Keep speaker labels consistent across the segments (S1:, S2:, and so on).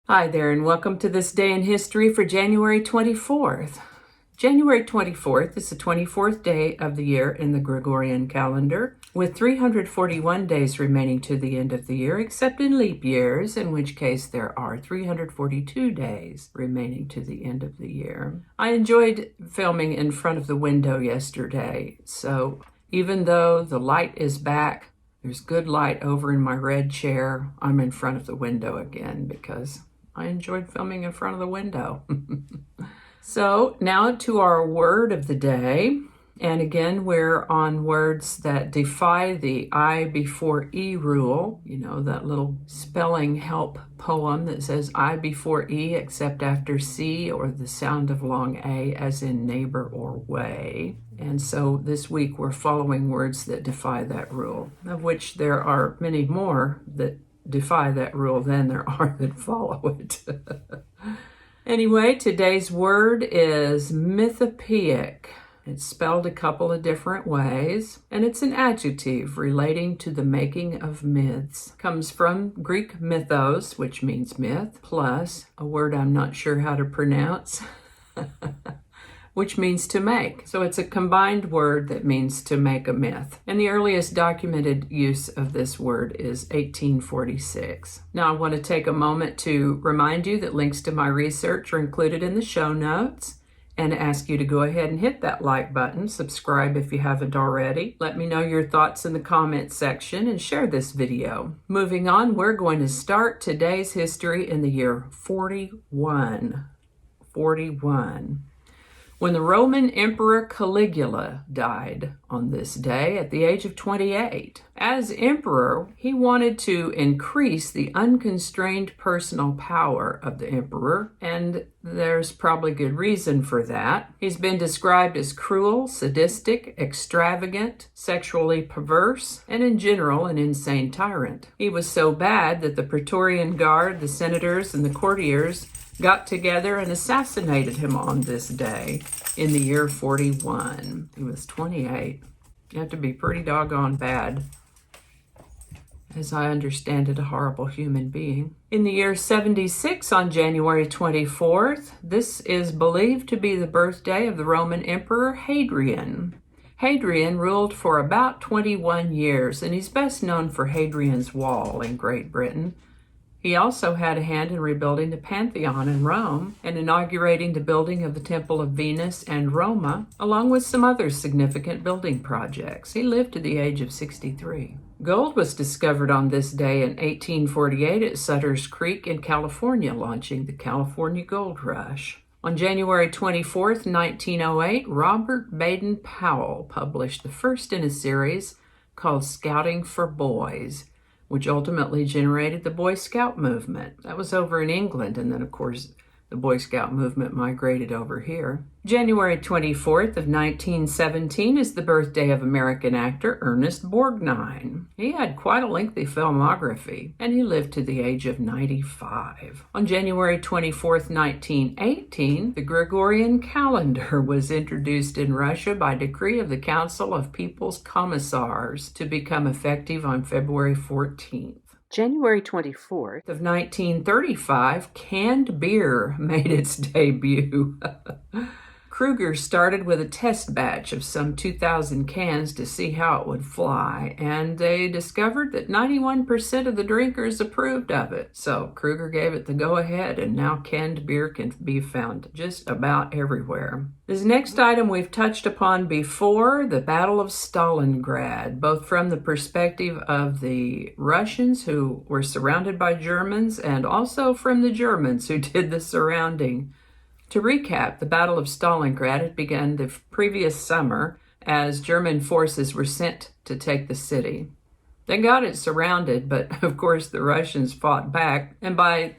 S1: Hi there, and welcome to this day in history for January 24th. January 24th is the 24th day of the year in the Gregorian calendar, with 341 days remaining to the end of the year, except in leap years, in which case there are 342 days remaining to the end of the year. I enjoyed filming in front of the window yesterday, so even though the light is back, there's good light over in my red chair, I'm in front of the window again because I enjoyed filming in front of the window. So now to our word of the day. And again, we're on words that defy the I before E rule. You know, that little spelling help poem that says I before E except after C, or the sound of long A as in neighbor or way. And so this week we're following words that defy that rule, of which there are many more that defy that rule than there are that follow it. Anyway, today's word is Mythopoeic. It's spelled a couple of different ways, and it's an adjective relating to the making of myths. Comes from Greek mythos, which means myth, plus a word I'm not sure how to pronounce, which means to make. So it's a combined word that means to make a myth. And the earliest documented use of this word is 1846. Now I want to take a moment to remind you that links to my research are included in the show notes, and ask you to go ahead and hit that like button, subscribe if you haven't already. Let me know your thoughts in the comments section and share this video. Moving on, we're going to start today's history in the year 41. 41. When the Roman Emperor Caligula died on this day at the age of 28. As emperor, he wanted to increase the unconstrained personal power of the emperor, and there's probably good reason for that. He's been described as cruel, sadistic, extravagant, sexually perverse, and in general an insane tyrant. He was so bad that the Praetorian Guard, the senators, and the courtiers got together and assassinated him on this day in the year 41. He was 28. You have to be pretty doggone bad, as I understand it, a horrible human being. In the year 76, on January 24th, this is believed to be the birthday of the Roman Emperor Hadrian. Hadrian ruled for about 21 years, and he's best known for Hadrian's Wall in Great Britain. He also had a hand in rebuilding the Pantheon in Rome and inaugurating the building of the Temple of Venus and Roma, along with some other significant building projects. He lived to the age of 63. Gold was discovered on this day in 1848 at Sutter's Creek in California, launching the California Gold Rush. On January 24th, 1908, Robert Baden-Powell published the first in a series called Scouting for Boys, which ultimately generated the Boy Scout movement. That was over in England, and then, of course, the Boy Scout movement migrated over here. January 24th of 1917 is the birthday of American actor Ernest Borgnine. He had quite a lengthy filmography, and he lived to the age of 95. On January 24th, 1918, the Gregorian calendar was introduced in Russia by decree of the Council of People's Commissars to become effective on February 14th. January 24th of 1935, canned beer made its debut. Kruger started with a test batch of some 2,000 cans to see how it would fly, and they discovered that 91% of the drinkers approved of it. So Kruger gave it the go-ahead, and now canned beer can be found just about everywhere. This next item we've touched upon before, the Battle of Stalingrad, both from the perspective of the Russians who were surrounded by Germans and also from the Germans who did the surrounding. To recap, the Battle of Stalingrad had begun the previous summer as German forces were sent to take the city. They got it surrounded, but of course the Russians fought back, and by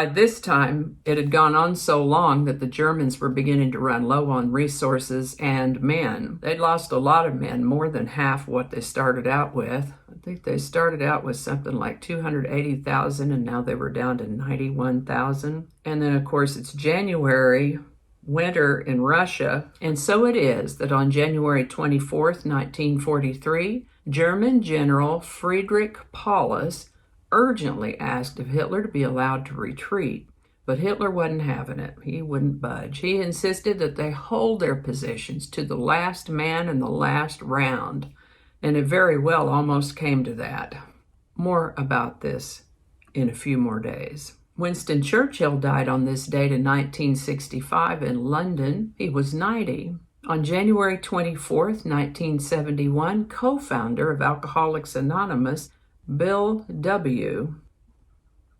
S1: this time it had gone on so long that the Germans were beginning to run low on resources and men. They'd lost a lot of men, more than half what they started out with. I think they started out with something like 280,000, and now they were down to 91,000. And then, of course, it's January, winter in Russia, and so it is that on January 24th, 1943, German General Friedrich Paulus urgently asked of Hitler to be allowed to retreat. But Hitler wasn't having it. He wouldn't budge. He insisted that they hold their positions to the last man in the last round, and it very well almost came to that. More about this in a few more days. Winston Churchill died on this date in 1965 in London. He was 90. On January 24th, 1971, co-founder of Alcoholics Anonymous, Bill W.,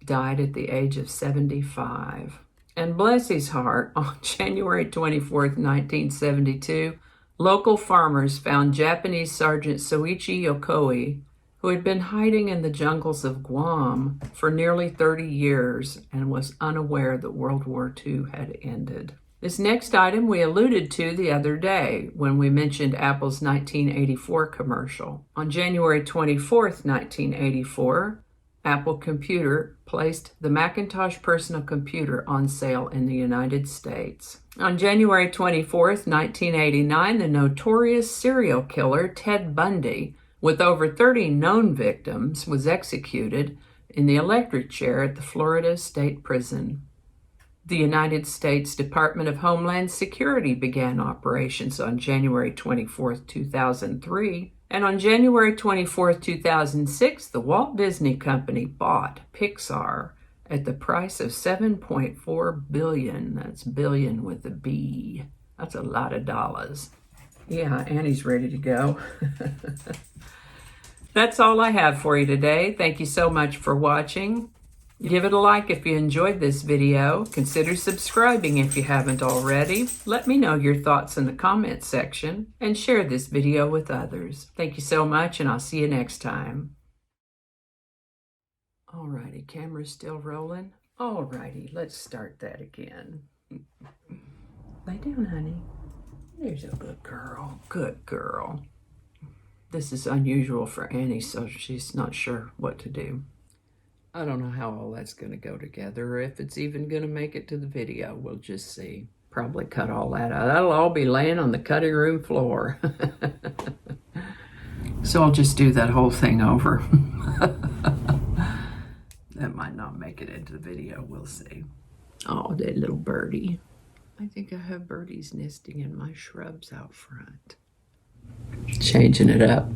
S1: died at the age of 75. And bless his heart, on January 24th, 1972, local farmers found Japanese Sergeant Shoichi Yokol, who had been hiding in the jungles of Guam for nearly 30 years and was unaware that World War II had ended. This next item we alluded to the other day when we mentioned Apple's 1984 commercial. On January 24th, 1984, Apple Computer placed the Macintosh personal computer on sale in the United States. On January 24th, 1989, the notorious serial killer Ted Bundy, with over 30 known victims, was executed in the electric chair at the Florida State Prison. The United States Department of Homeland Security began operations on January 24, 2003, and on January 24, 2006, the Walt Disney Company bought Pixar at the price of $7.4 billion. That's billion with a B. That's a lot of dollars. Yeah, Annie's ready to go. That's all I have for you today. Thank you so much for watching. Give it a like if you enjoyed this video. Consider subscribing if you haven't already. Let me know your thoughts in the comments section and share this video with others. Thank you so much, and I'll see you next time. Alrighty, camera's still rolling. Alrighty, let's start that again. Lay down, honey. There's a good girl. Good girl. This is unusual for Annie, so she's not sure what to do. I don't know how all that's going to go together, or if it's even going to make it to the video. We'll just see. Probably cut all that out. That'll all be laying on the cutting room floor. So I'll just do that whole thing over. That might not make it into the video. We'll see. Oh, that little birdie. I think I have birdies nesting in my shrubs out front. Changing it up.